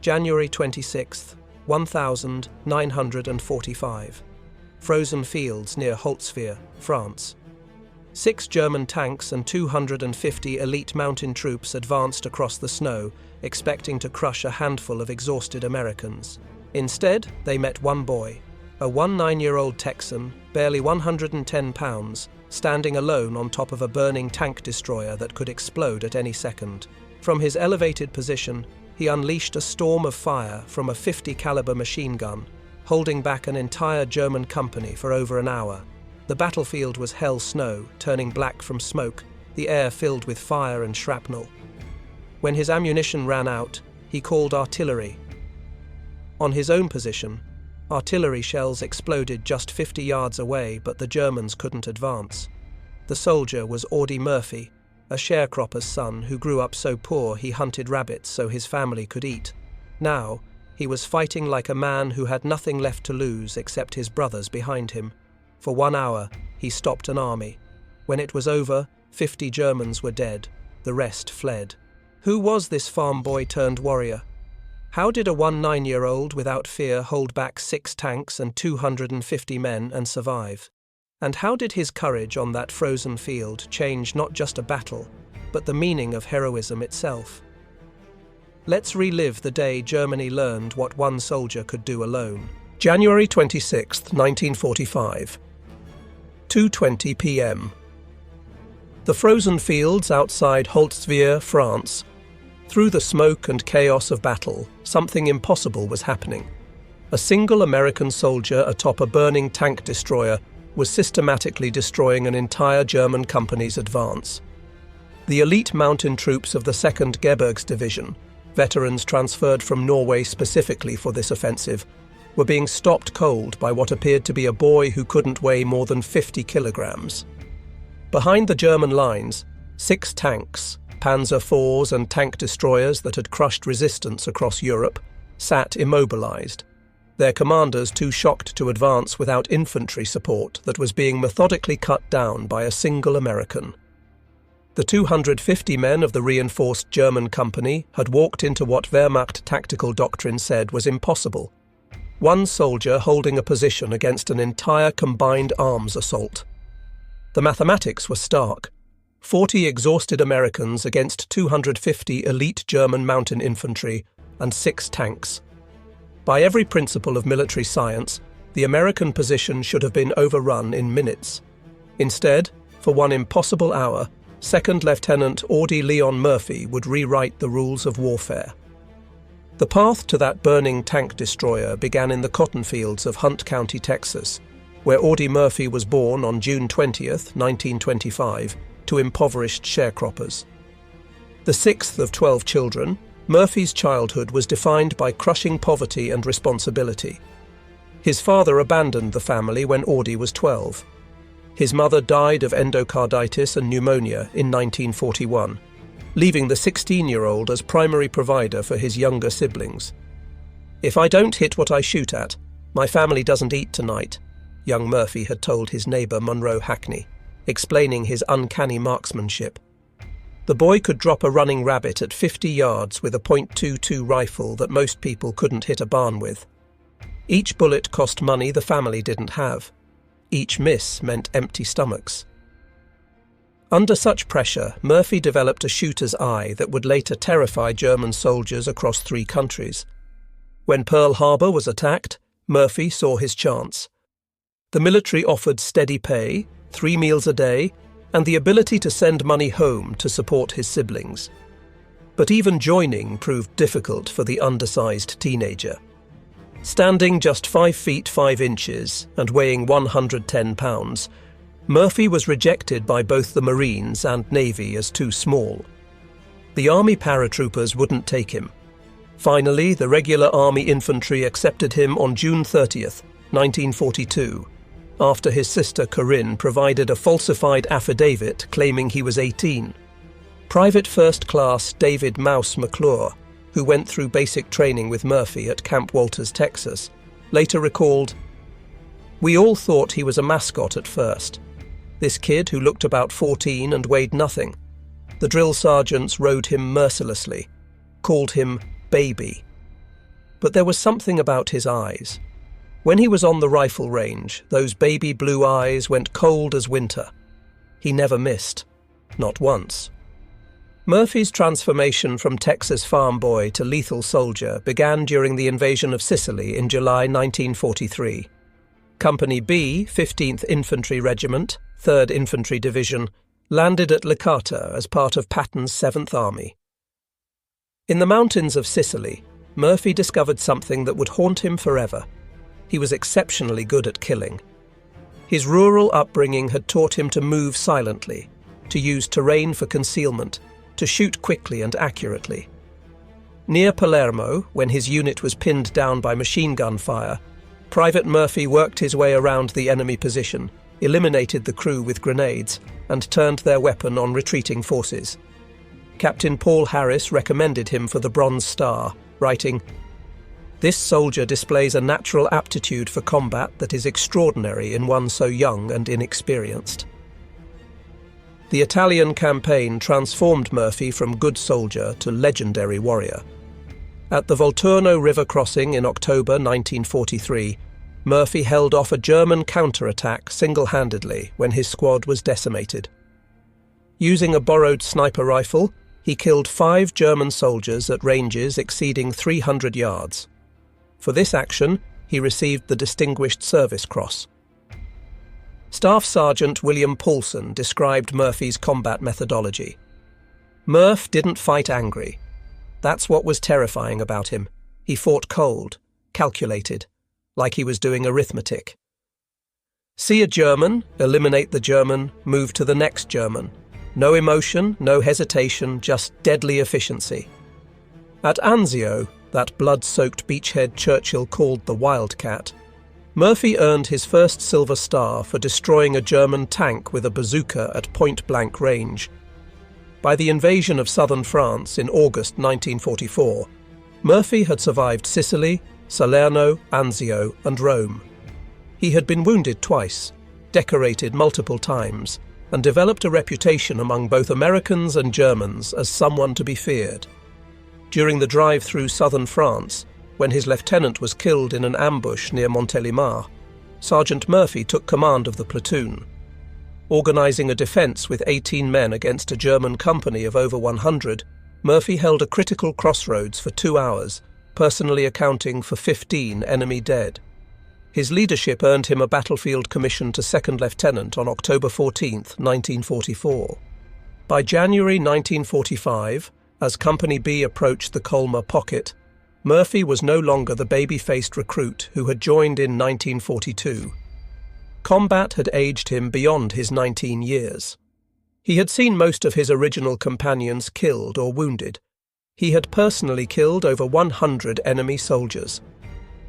January 26th, 1945. Frozen fields near Holtzwihr, France. 6 German tanks and 250 elite mountain troops advanced across the snow, expecting to crush a handful of exhausted Americans. Instead, they met one boy, a 9-year-old Texan, barely 110 pounds, standing alone on top of a burning tank destroyer that could explode at any second. From his elevated position, he unleashed a storm of fire from a .50 caliber machine gun, holding back an entire German company for over an hour. The battlefield was hell snow, turning black from smoke, the air filled with fire and shrapnel. When his ammunition ran out, he called artillery. On his own position, artillery shells exploded just 50 yards away, but the Germans couldn't advance. The soldier was Audie Murphy, a sharecropper's son who grew up so poor he hunted rabbits so his family could eat. Now, he was fighting like a man who had nothing left to lose except his brothers behind him. For 1 hour, he stopped an army. When it was over, 50 Germans were dead. The rest fled. Who was this farm boy turned warrior? How did a 9-year-old without fear hold back 6 tanks and 250 men and survive? And how did his courage on that frozen field change not just a battle, but the meaning of heroism itself? Let's relive the day Germany learned what one soldier could do alone. January 26, 1945. 2:20 p.m. The frozen fields outside Holtzwihr, France. Through the smoke and chaos of battle, something impossible was happening. A single American soldier atop a burning tank destroyer was systematically destroying an entire German company's advance. The elite mountain troops of the 2nd Gebirgs Division, veterans transferred from Norway specifically for this offensive, were being stopped cold by what appeared to be a boy who couldn't weigh more than 50 kilograms. Behind the German lines, 6 tanks, Panzer IVs and tank destroyers that had crushed resistance across Europe, sat immobilized, their commanders too shocked to advance without infantry support that was being methodically cut down by a single American. The 250 men of the reinforced German company had walked into what Wehrmacht tactical doctrine said was impossible. One soldier holding a position against an entire combined arms assault. The mathematics were stark. 40 exhausted Americans against 250 elite German mountain infantry and 6 tanks. By every principle of military science, the American position should have been overrun in minutes. Instead, for one impossible hour, 2nd Lieutenant Audie Murphy would rewrite the rules of warfare. The path to that burning tank destroyer began in the cotton fields of Hunt County, Texas, where Audie Murphy was born on June 20th, 1925, to impoverished sharecroppers. The 6th of 12 children, Murphy's childhood was defined by crushing poverty and responsibility. His father abandoned the family when Audie was 12. His mother died of endocarditis and pneumonia in 1941, leaving the 16-year-old as primary provider for his younger siblings. "If I don't hit what I shoot at, my family doesn't eat tonight," young Murphy had told his neighbour Monroe Hackney, explaining his uncanny marksmanship. The boy could drop a running rabbit at 50 yards with a .22 rifle that most people couldn't hit a barn with. Each bullet cost money the family didn't have. Each miss meant empty stomachs. Under such pressure, Murphy developed a shooter's eye that would later terrify German soldiers across 3 countries. When Pearl Harbor was attacked, Murphy saw his chance. The military offered steady pay, 3 meals a day, and the ability to send money home to support his siblings. But even joining proved difficult for the undersized teenager. Standing just 5 feet 5 inches and weighing 110 pounds, Murphy was rejected by both the Marines and Navy as too small. The Army paratroopers wouldn't take him. Finally, the regular Army infantry accepted him on June 30th, 1942, after his sister Corinne provided a falsified affidavit claiming he was 18. Private First Class David Mouse McClure, who went through basic training with Murphy at Camp Walters, Texas, later recalled, "We all thought he was a mascot at first. This kid who looked about 14 and weighed nothing. The drill sergeants rode him mercilessly, called him Baby. But there was something about his eyes. When he was on the rifle range, those baby blue eyes went cold as winter. He never missed. Not once. Murphy's transformation from Texas farm boy to lethal soldier began during the invasion of Sicily in July 1943. Company B, 15th Infantry Regiment, 3rd Infantry Division, landed at Licata as part of Patton's 7th Army. In the mountains of Sicily, Murphy discovered something that would haunt him forever. He was exceptionally good at killing. His rural upbringing had taught him to move silently, to use terrain for concealment, to shoot quickly and accurately. Near Palermo, when his unit was pinned down by machine gun fire, Private Murphy worked his way around the enemy position, eliminated the crew with grenades, and turned their weapon on retreating forces. Captain Paul Harris recommended him for the Bronze Star, writing, "This soldier displays a natural aptitude for combat that is extraordinary in one so young and inexperienced." The Italian campaign transformed Murphy from good soldier to legendary warrior. At the Volturno River crossing in October 1943, Murphy held off a German counterattack single-handedly when his squad was decimated. Using a borrowed sniper rifle, he killed 5 German soldiers at ranges exceeding 300 yards. For this action, he received the Distinguished Service Cross. Staff Sergeant William Paulson described Murphy's combat methodology. Murph didn't fight angry. That's what was terrifying about him. He fought cold, calculated, like he was doing arithmetic. See a German, eliminate the German, move to the next German. No emotion, no hesitation, just deadly efficiency. At Anzio, that blood-soaked beachhead Churchill called the Wildcat, Murphy earned his first Silver Star for destroying a German tank with a bazooka at point-blank range. By the invasion of southern France in August 1944, Murphy had survived Sicily, Salerno, Anzio, and Rome. He had been wounded twice, decorated multiple times, and developed a reputation among both Americans and Germans as someone to be feared. During the drive through southern France, when his lieutenant was killed in an ambush near Montélimar, Sergeant Murphy took command of the platoon. Organising a defence with 18 men against a German company of over 100, Murphy held a critical crossroads for 2 hours, personally accounting for 15 enemy dead. His leadership earned him a battlefield commission to second lieutenant on October 14, 1944. By January 1945, as Company B approached the Colmar Pocket, Murphy was no longer the baby-faced recruit who had joined in 1942. Combat had aged him beyond his 19 years. He had seen most of his original companions killed or wounded. He had personally killed over 100 enemy soldiers.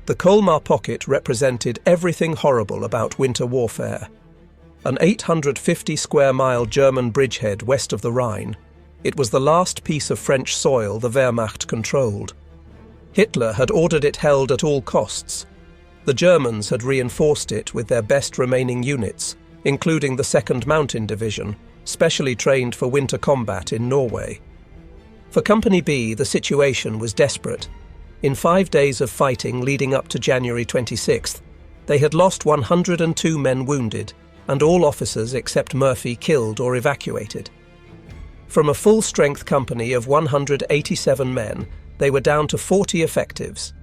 The Colmar Pocket represented everything horrible about winter warfare. An 850-square-mile German bridgehead west of the Rhine, it was the last piece of French soil the Wehrmacht controlled. Hitler had ordered it held at all costs. The Germans had reinforced it with their best remaining units, including the 2nd Mountain Division, specially trained for winter combat in Norway. For Company B, the situation was desperate. In 5 days of fighting leading up to January 26th, they had lost 102 men wounded, and all officers except Murphy killed or evacuated. From a full-strength company of 187 men, they were down to 40 effectives.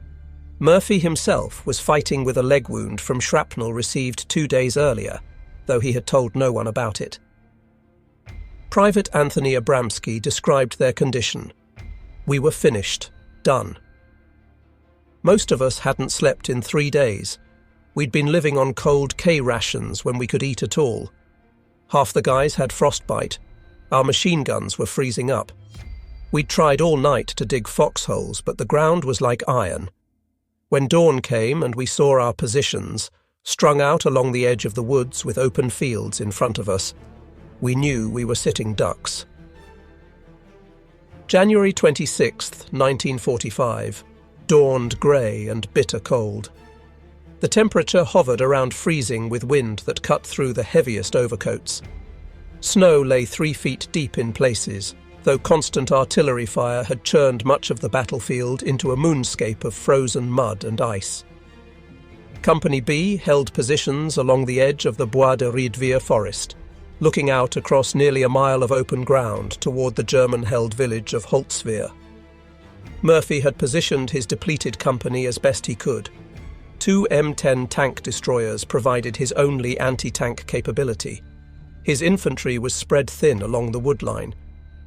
Murphy himself was fighting with a leg wound from shrapnel received 2 days earlier, though he had told no one about it. Private Anthony Abramsky described their condition. "We were finished. Done." Most of us hadn't slept in 3 days. We'd been living on cold K rations when we could eat at all. Half the guys had frostbite. Our machine guns were freezing up. We'd tried all night to dig foxholes, but the ground was like iron. When dawn came and we saw our positions, strung out along the edge of the woods with open fields in front of us, we knew we were sitting ducks. January 26, 1945, dawned grey and bitter cold. The temperature hovered around freezing with wind that cut through the heaviest overcoats. Snow lay 3 feet deep in places, though constant artillery fire had churned much of the battlefield into a moonscape of frozen mud and ice. Company B held positions along the edge of the Bois de Riedwehr forest, looking out across nearly a mile of open ground toward the German-held village of Holtzwihr. Murphy had positioned his depleted company as best he could. 2 M10 tank destroyers provided his only anti-tank capability. His infantry was spread thin along the wood line.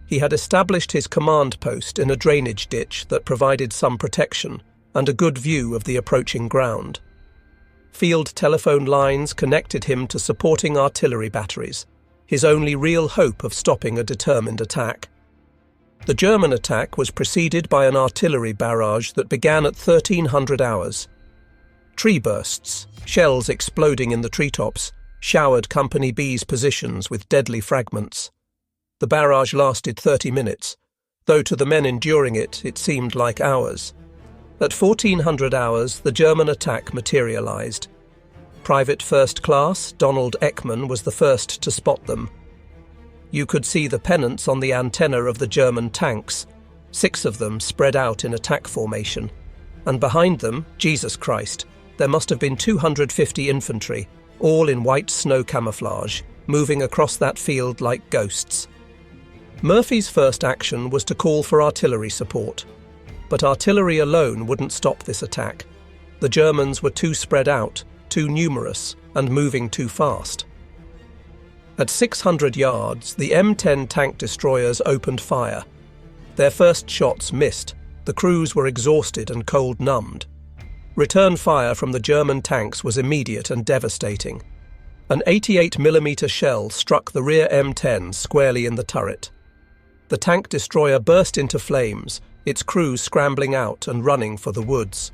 He had established his command post in a drainage ditch that provided some protection and a good view of the approaching ground. Field telephone lines connected him to supporting artillery batteries, his only real hope of stopping a determined attack. The German attack was preceded by an artillery barrage that began at 1300 hours. Tree bursts, shells exploding in the treetops, showered Company B's positions with deadly fragments. The barrage lasted 30 minutes, though to the men enduring it, it seemed like hours. At 1400 hours, the German attack materialized. Private First Class Donald Ekman was the first to spot them. You could see the pennants on the antenna of the German tanks, 6 of them spread out in attack formation. And behind them, Jesus Christ, there must have been 250 infantry, all in white snow camouflage, moving across that field like ghosts. Murphy's first action was to call for artillery support. But artillery alone wouldn't stop this attack. The Germans were too spread out, too numerous, and moving too fast. At 600 yards, the M10 tank destroyers opened fire. Their first shots missed. The crews were exhausted and cold-numbed. Return fire from the German tanks was immediate and devastating. An 88mm shell struck the rear M10 squarely in the turret. The tank destroyer burst into flames, its crew scrambling out and running for the woods.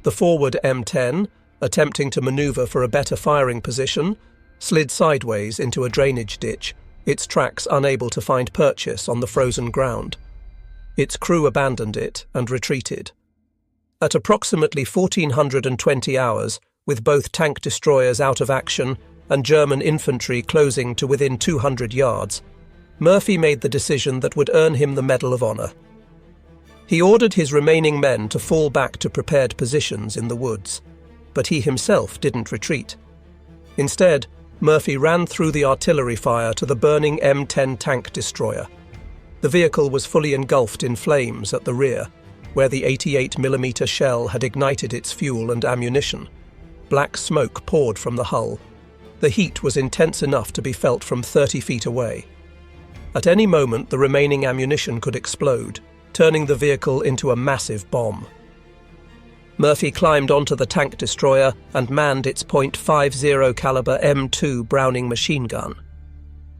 The forward M10, attempting to maneuver for a better firing position, slid sideways into a drainage ditch, its tracks unable to find purchase on the frozen ground. Its crew abandoned it and retreated. At approximately 1420 hours, with both tank destroyers out of action and German infantry closing to within 200 yards, Murphy made the decision that would earn him the Medal of Honor. He ordered his remaining men to fall back to prepared positions in the woods, but he himself didn't retreat. Instead, Murphy ran through the artillery fire to the burning M10 tank destroyer. The vehicle was fully engulfed in flames at the rear, where the 88mm shell had ignited its fuel and ammunition. Black smoke poured from the hull. The heat was intense enough to be felt from 30 feet away. At any moment, the remaining ammunition could explode, turning the vehicle into a massive bomb. Murphy climbed onto the tank destroyer and manned its .50 caliber M2 Browning machine gun.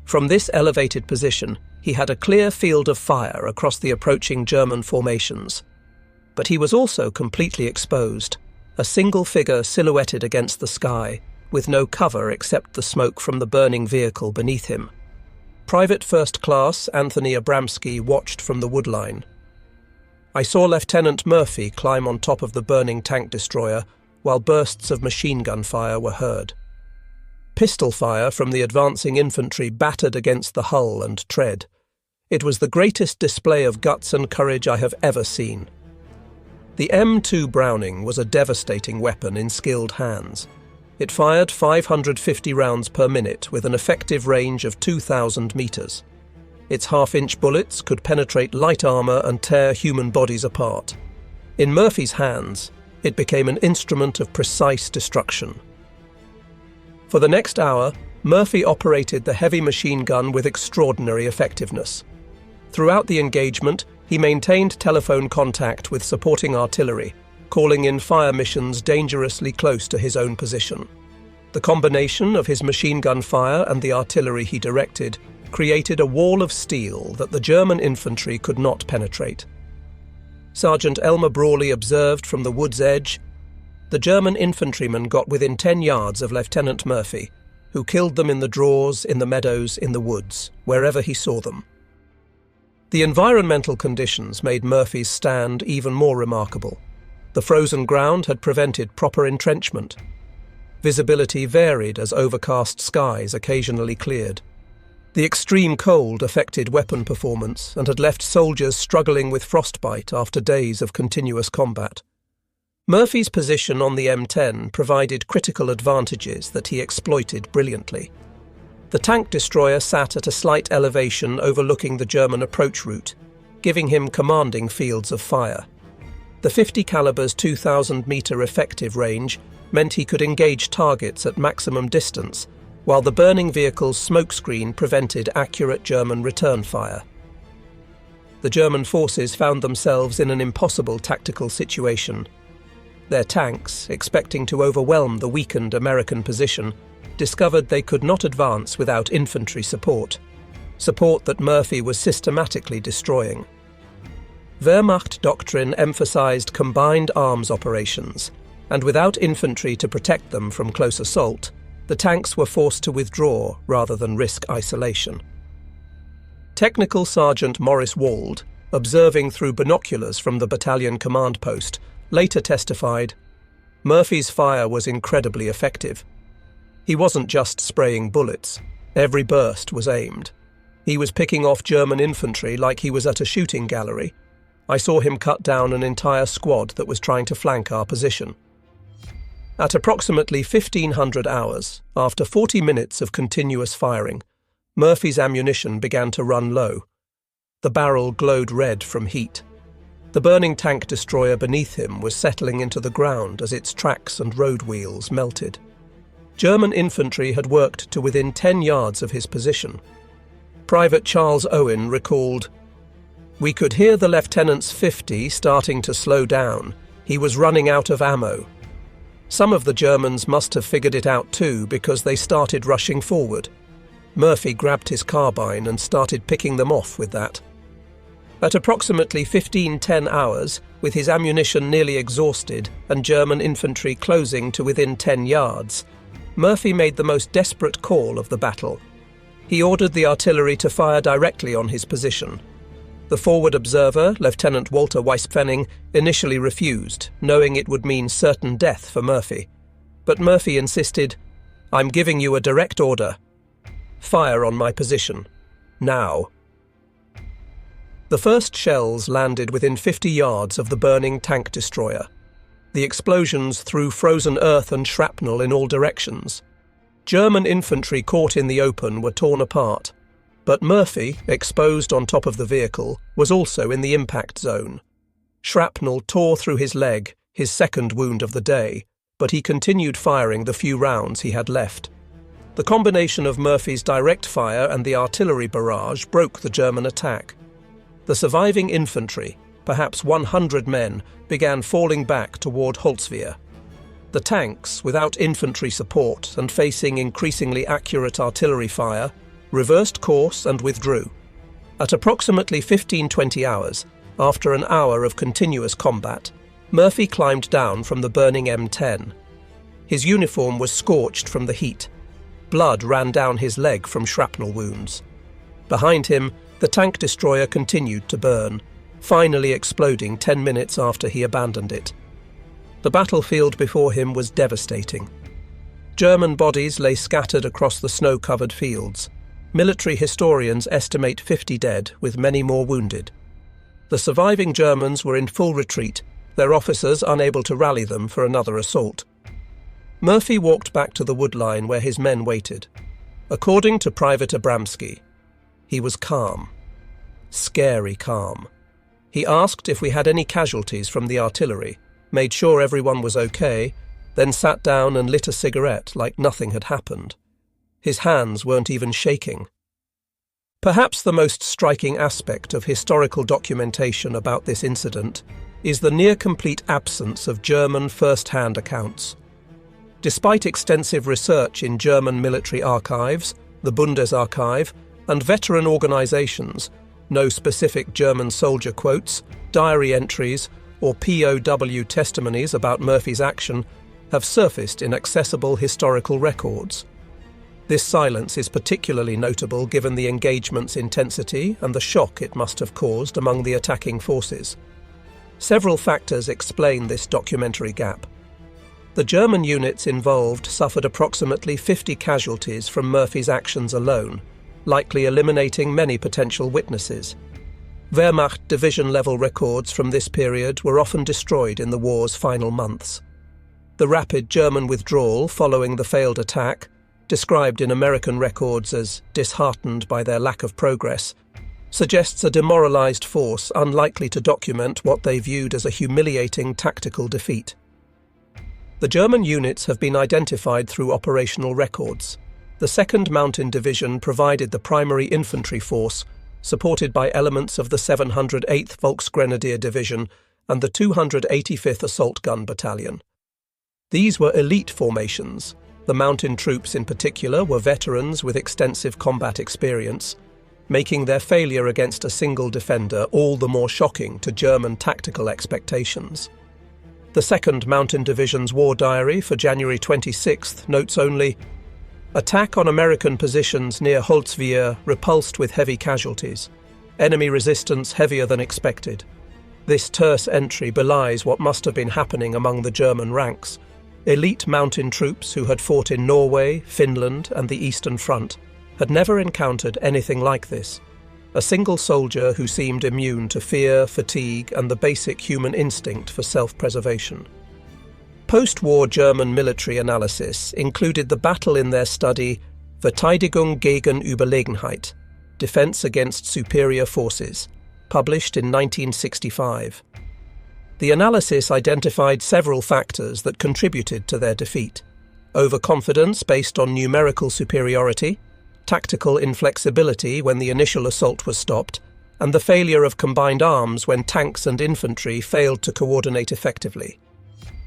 From this elevated position, he had a clear field of fire across the approaching German formations. But he was also completely exposed, a single figure silhouetted against the sky, with no cover except the smoke from the burning vehicle beneath him. Private First Class Anthony Abramski watched from the woodline. I saw Lieutenant Murphy climb on top of the burning tank destroyer while bursts of machine gun fire were heard. Pistol fire from the advancing infantry battered against the hull and tread. It was the greatest display of guts and courage I have ever seen. The M2 Browning was a devastating weapon in skilled hands. It fired 550 rounds per minute with an effective range of 2,000 meters. Its half-inch bullets could penetrate light armor and tear human bodies apart. In Murphy's hands, it became an instrument of precise destruction. For the next hour, Murphy operated the heavy machine gun with extraordinary effectiveness. Throughout the engagement, he maintained telephone contact with supporting artillery, calling in fire missions dangerously close to his own position. The combination of his machine gun fire and the artillery he directed created a wall of steel that the German infantry could not penetrate. Sergeant Elmer Brawley observed from the wood's edge, "The German infantrymen got within 10 yards of Lieutenant Murphy, who killed them in the draws, in the meadows, in the woods, wherever he saw them." The environmental conditions made Murphy's stand even more remarkable. The frozen ground had prevented proper entrenchment. Visibility varied as overcast skies occasionally cleared. The extreme cold affected weapon performance and had left soldiers struggling with frostbite after days of continuous combat. Murphy's position on the M10 provided critical advantages that he exploited brilliantly. The tank destroyer sat at a slight elevation overlooking the German approach route, giving him commanding fields of fire. The 50 caliber's 2,000-meter effective range meant he could engage targets at maximum distance, while the burning vehicle's smokescreen prevented accurate German return fire. The German forces found themselves in an impossible tactical situation. Their tanks, expecting to overwhelm the weakened American position, discovered they could not advance without infantry support that Murphy was systematically destroying. Wehrmacht doctrine emphasized combined arms operations, and without infantry to protect them from close assault, the tanks were forced to withdraw rather than risk isolation. Technical Sergeant Maurice Wald, observing through binoculars from the battalion command post, later testified, "Murphy's fire was incredibly effective. He wasn't just spraying bullets. Every burst was aimed. He was picking off German infantry like he was at a shooting gallery. I saw him cut down an entire squad that was trying to flank our position." At approximately 1500 hours, after 40 minutes of continuous firing, Murphy's ammunition began to run low. The barrel glowed red from heat. The burning tank destroyer beneath him was settling into the ground as its tracks and road wheels melted. German infantry had worked to within 10 yards of his position. Private Charles Owen recalled, "We could hear the lieutenant's 50 starting to slow down. He was running out of ammo. Some of the Germans must have figured it out too because they started rushing forward. Murphy grabbed his carbine and started picking them off with that." At approximately 15:10 hours, with his ammunition nearly exhausted and German infantry closing to within 10 yards, Murphy made the most desperate call of the battle. He ordered the artillery to fire directly on his position. The forward observer, Lieutenant Walter Weispfenning, initially refused, knowing it would mean certain death for Murphy. But Murphy insisted, "I'm giving you a direct order. Fire on my position. Now." The first shells landed within 50 yards of the burning tank destroyer. The explosions threw frozen earth and shrapnel in all directions. German infantry caught in the open were torn apart. But Murphy, exposed on top of the vehicle, was also in the impact zone. Shrapnel tore through his leg, his second wound of the day, but he continued firing the few rounds he had left. The combination of Murphy's direct fire and the artillery barrage broke the German attack. The surviving infantry, perhaps 100 men, began falling back toward Holtzwihr. The tanks, without infantry support and facing increasingly accurate artillery fire, reversed course and withdrew. At approximately 15-20 hours, after an hour of continuous combat, Murphy climbed down from the burning M10. His uniform was scorched from the heat. Blood ran down his leg from shrapnel wounds. Behind him, the tank destroyer continued to burn, finally exploding 10 minutes after he abandoned it. The battlefield before him was devastating. German bodies lay scattered across the snow-covered fields. Military historians estimate 50 dead, with many more wounded. The surviving Germans were in full retreat, their officers unable to rally them for another assault. Murphy walked back to the woodline where his men waited. According to Private Abramsky, he was calm. Scary calm. He asked if we had any casualties from the artillery, made sure everyone was okay, then sat down and lit a cigarette like nothing had happened. His hands weren't even shaking. Perhaps the most striking aspect of historical documentation about this incident is the near-complete absence of German first-hand accounts. Despite extensive research in German military archives, the Bundesarchiv, and veteran organizations, no specific German soldier quotes, diary entries, or POW testimonies about Murphy's action have surfaced in accessible historical records. This silence is particularly notable given the engagement's intensity and the shock it must have caused among the attacking forces. Several factors explain this documentary gap. The German units involved suffered approximately 50 casualties from Murphy's actions alone, likely eliminating many potential witnesses. Wehrmacht division-level records from this period were often destroyed in the war's final months. The rapid German withdrawal following the failed attack, described in American records as disheartened by their lack of progress, suggests a demoralized force unlikely to document what they viewed as a humiliating tactical defeat. The German units have been identified through operational records. The 2nd Mountain Division provided the primary infantry force, supported by elements of the 708th Volksgrenadier Division and the 285th Assault Gun Battalion. These were elite formations. The mountain troops in particular were veterans with extensive combat experience, making their failure against a single defender all the more shocking to German tactical expectations. The 2nd Mountain Division's war diary for January 26th notes only, "Attack on American positions near Holtzwihr repulsed with heavy casualties. Enemy resistance heavier than expected." This terse entry belies what must have been happening among the German ranks. Elite mountain troops who had fought in Norway, Finland, and the Eastern Front had never encountered anything like this. A single soldier who seemed immune to fear, fatigue, and the basic human instinct for self-preservation. Post-war German military analysis included the battle in their study Verteidigung gegen Überlegenheit, Defense Against Superior Forces, published in 1965. The analysis identified several factors that contributed to their defeat: overconfidence based on numerical superiority, tactical inflexibility when the initial assault was stopped, and the failure of combined arms when tanks and infantry failed to coordinate effectively.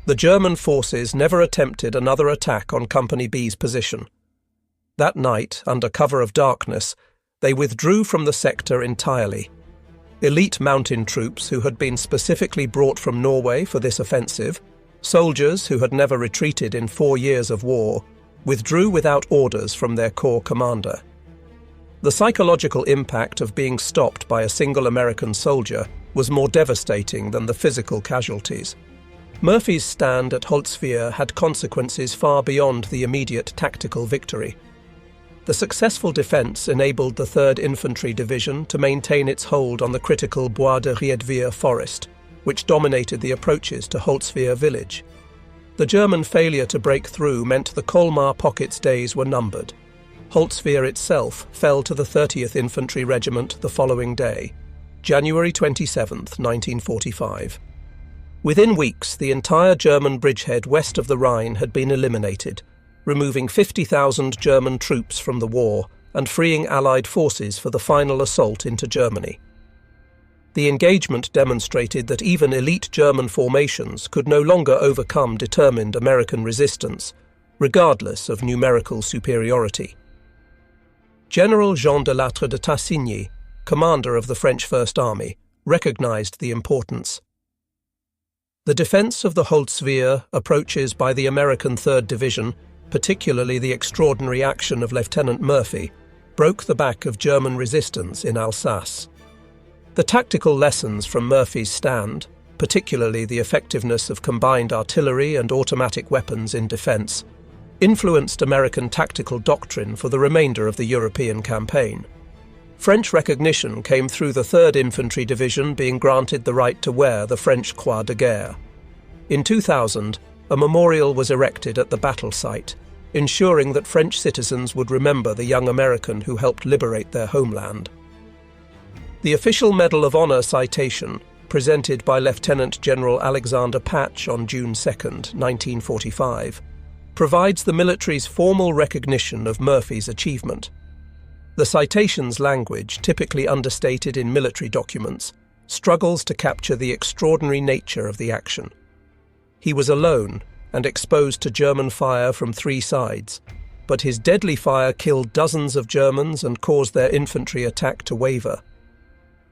The German forces never attempted another attack on Company B's position. That night, under cover of darkness, they withdrew from the sector entirely. Elite mountain troops who had been specifically brought from Norway for this offensive, soldiers who had never retreated in 4 years of war, withdrew without orders from their corps commander. The psychological impact of being stopped by a single American soldier was more devastating than the physical casualties. Murphy's stand at Holtzwihr had consequences far beyond the immediate tactical victory. The successful defence enabled the 3rd Infantry Division to maintain its hold on the critical Bois de Riedwihr forest, which dominated the approaches to Holtzwihr village. The German failure to break through meant the Colmar Pocket's days were numbered. Holtzwihr itself fell to the 30th Infantry Regiment the following day, January 27, 1945. Within weeks, the entire German bridgehead west of the Rhine had been eliminated, removing 50,000 German troops from the war and freeing Allied forces for the final assault into Germany. The engagement demonstrated that even elite German formations could no longer overcome determined American resistance, regardless of numerical superiority. General Jean de Lattre de Tassigny, commander of the French First Army, recognized the importance. The defense of the Holtzwihr approaches by the American 3rd Division, particularly the extraordinary action of Lieutenant Murphy, broke the back of German resistance in Alsace. The tactical lessons from Murphy's stand, particularly the effectiveness of combined artillery and automatic weapons in defense, influenced American tactical doctrine for the remainder of the European campaign. French recognition came through the 3rd Infantry Division being granted the right to wear the French Croix de Guerre. In 2000, a memorial was erected at the battle site, ensuring that French citizens would remember the young American who helped liberate their homeland. The official Medal of Honor citation, presented by Lieutenant General Alexander Patch on June 2, 1945, provides the military's formal recognition of Murphy's achievement. The citation's language, typically understated in military documents, struggles to capture the extraordinary nature of the action. He was alone and exposed to German fire from 3 sides, but his deadly fire killed dozens of Germans and caused their infantry attack to waver.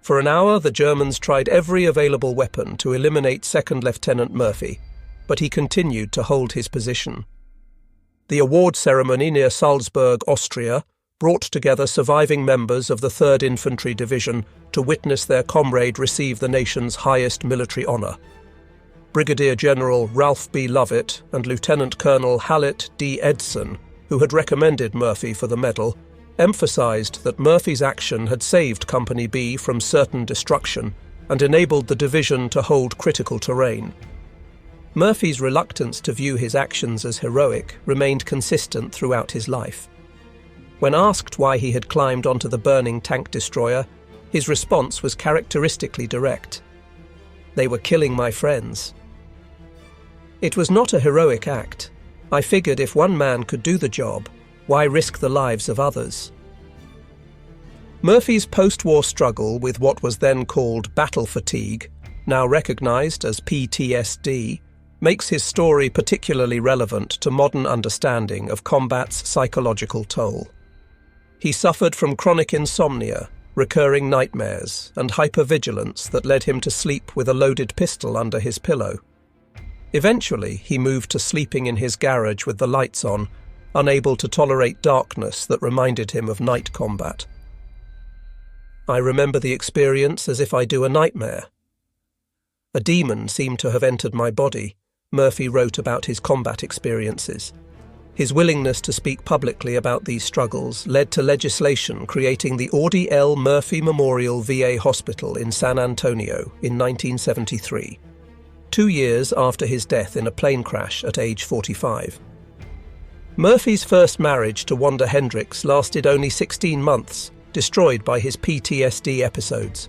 For an hour, the Germans tried every available weapon to eliminate 2nd Lieutenant Murphy, but he continued to hold his position. The award ceremony near Salzburg, Austria, brought together surviving members of the 3rd Infantry Division to witness their comrade receive the nation's highest military honour. Brigadier General Ralph B. Lovett and Lieutenant Colonel Hallett D. Edson, who had recommended Murphy for the medal, emphasized that Murphy's action had saved Company B from certain destruction and enabled the division to hold critical terrain. Murphy's reluctance to view his actions as heroic remained consistent throughout his life. When asked why he had climbed onto the burning tank destroyer, his response was characteristically direct. "They were killing my friends." It was not a heroic act. I figured if one man could do the job, why risk the lives of others? Murphy's post-war struggle with what was then called battle fatigue, now recognized as PTSD, makes his story particularly relevant to modern understanding of combat's psychological toll. He suffered from chronic insomnia, recurring nightmares, and hypervigilance that led him to sleep with a loaded pistol under his pillow. Eventually, he moved to sleeping in his garage with the lights on, unable to tolerate darkness that reminded him of night combat. "I remember the experience as if I do a nightmare. A demon seemed to have entered my body," Murphy wrote about his combat experiences. His willingness to speak publicly about these struggles led to legislation creating the Audie L. Murphy Memorial VA Hospital in San Antonio in 1973, 2 years after his death in a plane crash at age 45. Murphy's first marriage to Wanda Hendricks lasted only 16 months, destroyed by his PTSD episodes.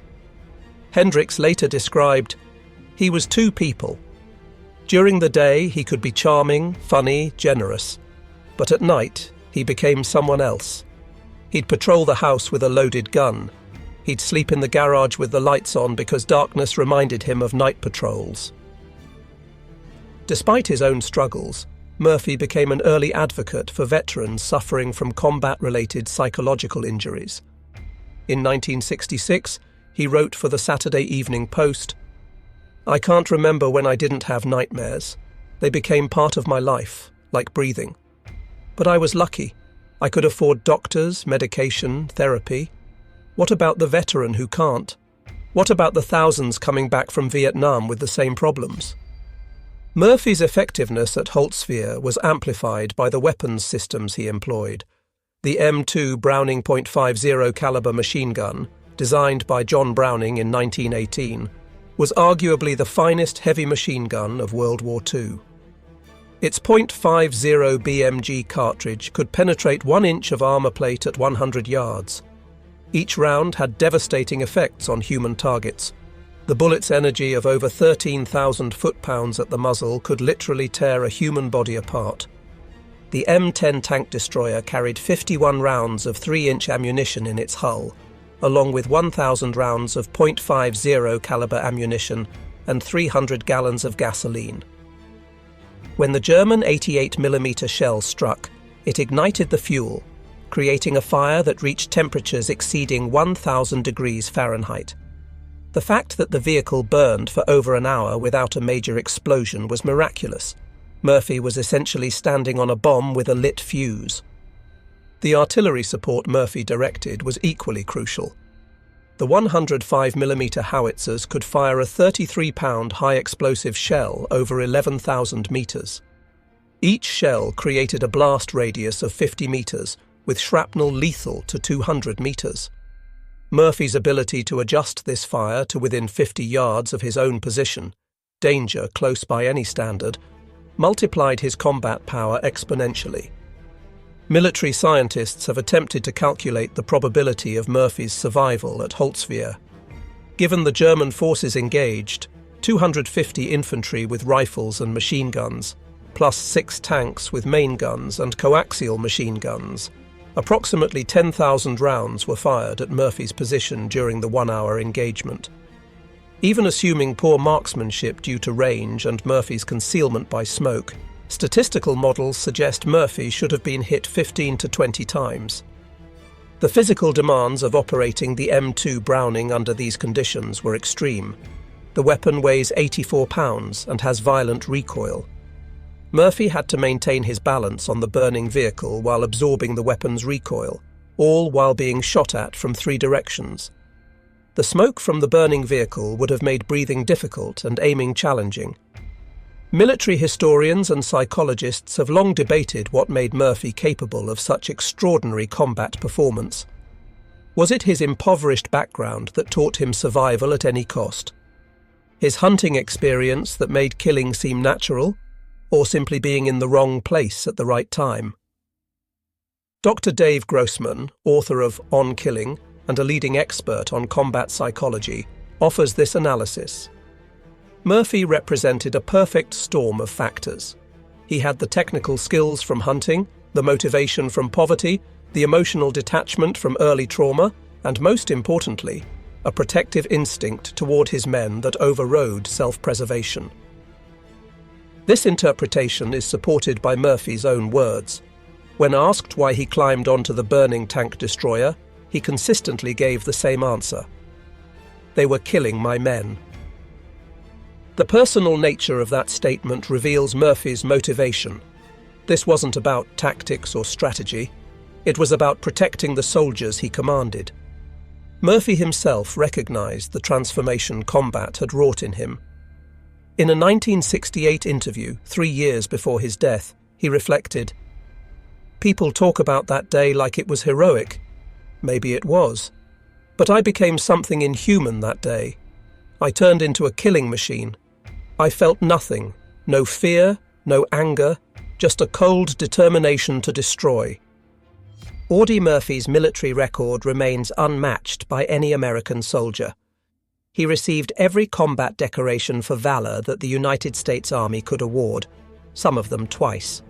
Hendricks later described, "He was two people. During the day, he could be charming, funny, generous. But at night, he became someone else. He'd patrol the house with a loaded gun. He'd sleep in the garage with the lights on because darkness reminded him of night patrols." Despite his own struggles, Murphy became an early advocate for veterans suffering from combat-related psychological injuries. In 1966, he wrote for the Saturday Evening Post, "I can't remember when I didn't have nightmares. They became part of my life, like breathing. But I was lucky. I could afford doctors, medication, therapy. What about the veteran who can't? What about the thousands coming back from Vietnam with the same problems?" Murphy's effectiveness at Holtzwihr was amplified by the weapons systems he employed. The M2 Browning .50 caliber machine gun, designed by John Browning in 1918, was arguably the finest heavy machine gun of World War II. Its .50 BMG cartridge could penetrate 1 inch of armor plate at 100 yards. Each round had devastating effects on human targets. The bullet's energy of over 13,000 foot-pounds at the muzzle could literally tear a human body apart. The M10 tank destroyer carried 51 rounds of 3-inch ammunition in its hull, along with 1,000 rounds of .50 caliber ammunition and 300 gallons of gasoline. When the German 88mm shell struck, it ignited the fuel, creating a fire that reached temperatures exceeding 1,000 degrees Fahrenheit. The fact that the vehicle burned for over an hour without a major explosion was miraculous. Murphy was essentially standing on a bomb with a lit fuse. The artillery support Murphy directed was equally crucial. The 105mm howitzers could fire a 33-pound high-explosive shell over 11,000 meters. Each shell created a blast radius of 50 meters, with shrapnel lethal to 200 meters. Murphy's ability to adjust this fire to within 50 yards of his own position, danger close by any standard, multiplied his combat power exponentially. Military scientists have attempted to calculate the probability of Murphy's survival at Holtzwihr. Given the German forces engaged, 250 infantry with rifles and machine guns, plus 6 tanks with main guns and coaxial machine guns, approximately 10,000 rounds were fired at Murphy's position during the 1-hour engagement. Even assuming poor marksmanship due to range and Murphy's concealment by smoke, statistical models suggest Murphy should have been hit 15 to 20 times. The physical demands of operating the M2 Browning under these conditions were extreme. The weapon weighs 84 pounds and has violent recoil. Murphy had to maintain his balance on the burning vehicle while absorbing the weapon's recoil, all while being shot at from 3 directions. The smoke from the burning vehicle would have made breathing difficult and aiming challenging. Military historians and psychologists have long debated what made Murphy capable of such extraordinary combat performance. Was it his impoverished background that taught him survival at any cost? His hunting experience that made killing seem natural, or simply being in the wrong place at the right time? Dr. Dave Grossman, author of On Killing and a leading expert on combat psychology, offers this analysis. Murphy represented a perfect storm of factors. He had the technical skills from hunting, the motivation from poverty, the emotional detachment from early trauma, and most importantly, a protective instinct toward his men that overrode self-preservation. This interpretation is supported by Murphy's own words. When asked why he climbed onto the burning tank destroyer, he consistently gave the same answer. They were killing my men. The personal nature of that statement reveals Murphy's motivation. This wasn't about tactics or strategy. It was about protecting the soldiers he commanded. Murphy himself recognized the transformation combat had wrought in him. In a 1968 interview, 3 years before his death, he reflected, "People talk about that day like it was heroic. Maybe it was. But I became something inhuman that day. I turned into a killing machine. I felt nothing, no fear, no anger, just a cold determination to destroy." Audie Murphy's military record remains unmatched by any American soldier. He received every combat decoration for valor that the United States Army could award, some of them twice.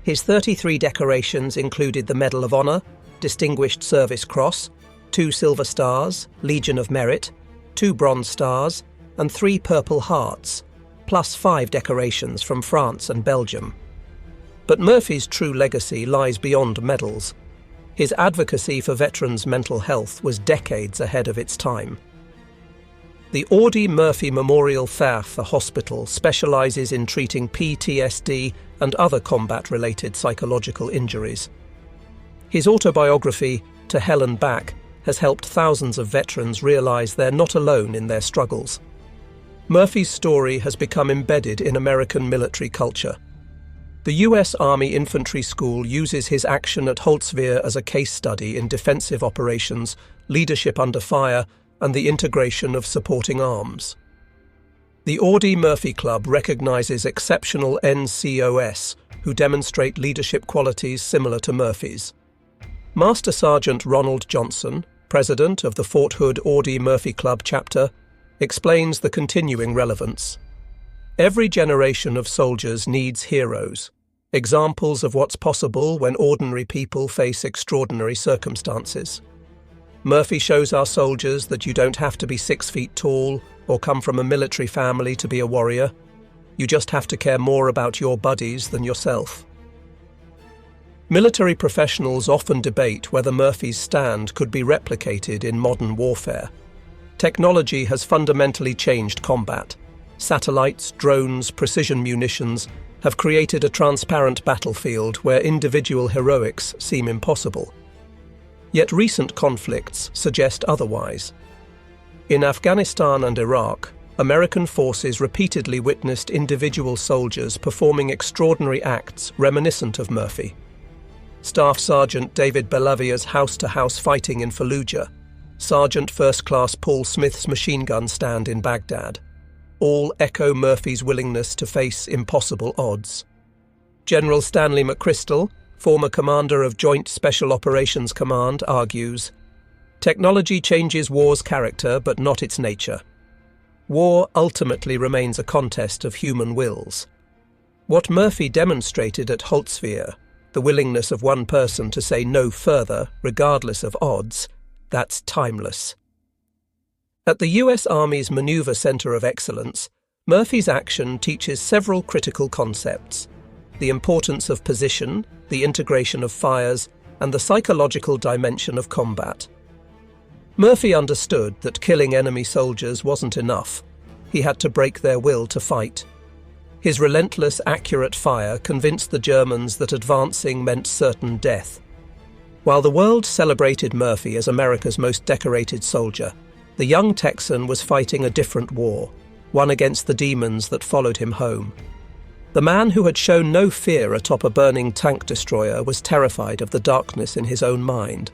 His 33 decorations included the Medal of Honor, Distinguished Service Cross, 2 Silver Stars, Legion of Merit, 2 Bronze Stars, and 3 Purple Hearts, plus 5 decorations from France and Belgium. But Murphy's true legacy lies beyond medals. His advocacy for veterans' mental health was decades ahead of its time. The Audie Murphy Memorial Fairf Hospital specializes in treating PTSD and other combat-related psychological injuries. His autobiography, To Hell and Back, has helped thousands of veterans realize they're not alone in their struggles. Murphy's story has become embedded in American military culture. The U.S. Army Infantry School uses his action at Holtzwihr as a case study in defensive operations, leadership under fire, and the integration of supporting arms. The Audie Murphy Club recognizes exceptional NCOS who demonstrate leadership qualities similar to Murphy's. Master Sergeant Ronald Johnson, president of the Fort Hood Audie Murphy Club chapter, explains the continuing relevance. Every generation of soldiers needs heroes, examples of what's possible when ordinary people face extraordinary circumstances. Murphy shows our soldiers that you don't have to be 6 feet tall or come from a military family to be a warrior. You just have to care more about your buddies than yourself. Military professionals often debate whether Murphy's stand could be replicated in modern warfare. Technology has fundamentally changed combat. Satellites, drones, precision munitions have created a transparent battlefield where individual heroics seem impossible. Yet recent conflicts suggest otherwise. In Afghanistan and Iraq, American forces repeatedly witnessed individual soldiers performing extraordinary acts reminiscent of Murphy. Staff Sergeant David Belavia's house-to-house fighting in Fallujah, Sergeant First Class Paul Smith's machine gun stand in Baghdad, all echo Murphy's willingness to face impossible odds. General Stanley McChrystal, former commander of Joint Special Operations Command, argues, "Technology changes war's character but not its nature. War ultimately remains a contest of human wills. What Murphy demonstrated at Holtzwihr, the willingness of one person to say no further, regardless of odds, that's timeless." At the U.S. Army's Maneuver Center of Excellence, Murphy's action teaches several critical concepts: the importance of position, the integration of fires, and the psychological dimension of combat. Murphy understood that killing enemy soldiers wasn't enough. He had to break their will to fight. His relentless, accurate fire convinced the Germans that advancing meant certain death. While the world celebrated Murphy as America's most decorated soldier, the young Texan was fighting a different war, one against the demons that followed him home. The man who had shown no fear atop a burning tank destroyer was terrified of the darkness in his own mind.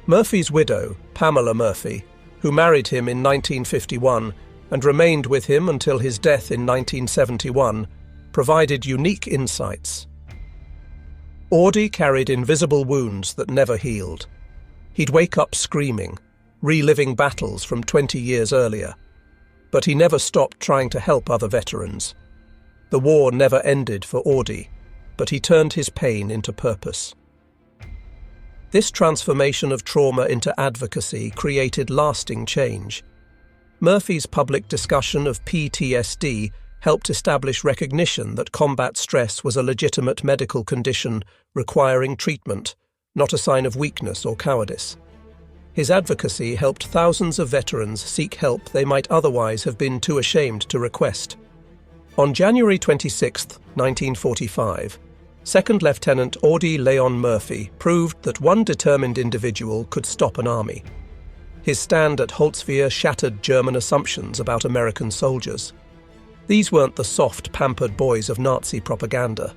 Murphy's widow, Pamela Murphy, who married him in 1951 and remained with him until his death in 1971, provided unique insights. Audie carried invisible wounds that never healed. He'd wake up screaming, reliving battles from 20 years earlier. But he never stopped trying to help other veterans. The war never ended for Audie, but he turned his pain into purpose. This transformation of trauma into advocacy created lasting change. Murphy's public discussion of PTSD helped establish recognition that combat stress was a legitimate medical condition requiring treatment, not a sign of weakness or cowardice. His advocacy helped thousands of veterans seek help they might otherwise have been too ashamed to request. On January 26, 1945, Second Lieutenant Audie Murphy proved that one determined individual could stop an army. His stand at Holtzwihr shattered German assumptions about American soldiers. These weren't the soft, pampered boys of Nazi propaganda.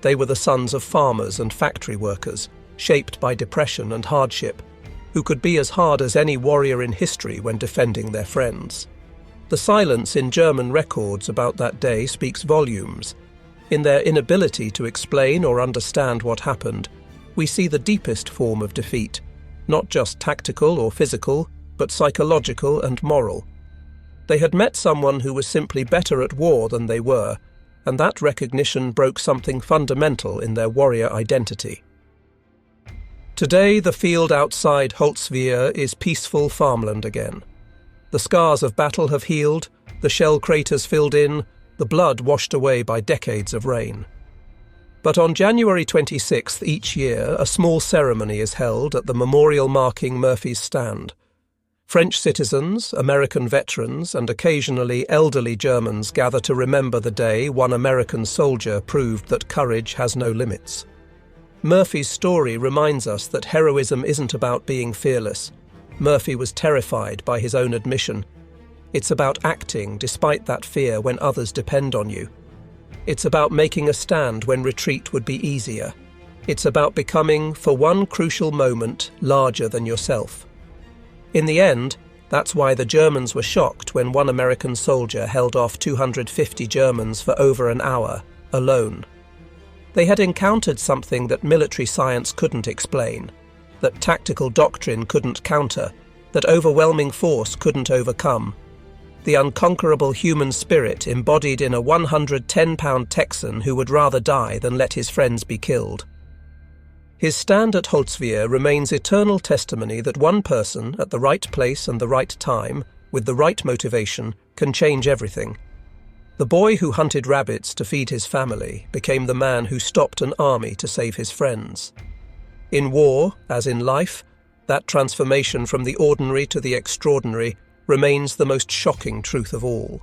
They were the sons of farmers and factory workers, shaped by depression and hardship, who could be as hard as any warrior in history when defending their friends. The silence in German records about that day speaks volumes. In their inability to explain or understand what happened, we see the deepest form of defeat, not just tactical or physical, but psychological and moral. They had met someone who was simply better at war than they were, and that recognition broke something fundamental in their warrior identity. Today, the field outside Holtzwihr is peaceful farmland again. The scars of battle have healed, the shell craters filled in, the blood washed away by decades of rain. But on January 26th each year, a small ceremony is held at the memorial marking Murphy's stand. French citizens, American veterans, and occasionally elderly Germans gather to remember the day one American soldier proved that courage has no limits. Murphy's story reminds us that heroism isn't about being fearless. Murphy was terrified by his own admission. It's about acting despite that fear when others depend on you. It's about making a stand when retreat would be easier. It's about becoming, for one crucial moment, larger than yourself. In the end, that's why the Germans were shocked when one American soldier held off 250 Germans for over an hour, alone. They had encountered something that military science couldn't explain, that tactical doctrine couldn't counter, that overwhelming force couldn't overcome. The unconquerable human spirit embodied in a 110-pound Texan who would rather die than let his friends be killed. His stand at Holtzwihr remains eternal testimony that one person at the right place and the right time, with the right motivation, can change everything. The boy who hunted rabbits to feed his family became the man who stopped an army to save his friends. In war, as in life, that transformation from the ordinary to the extraordinary remains the most shocking truth of all.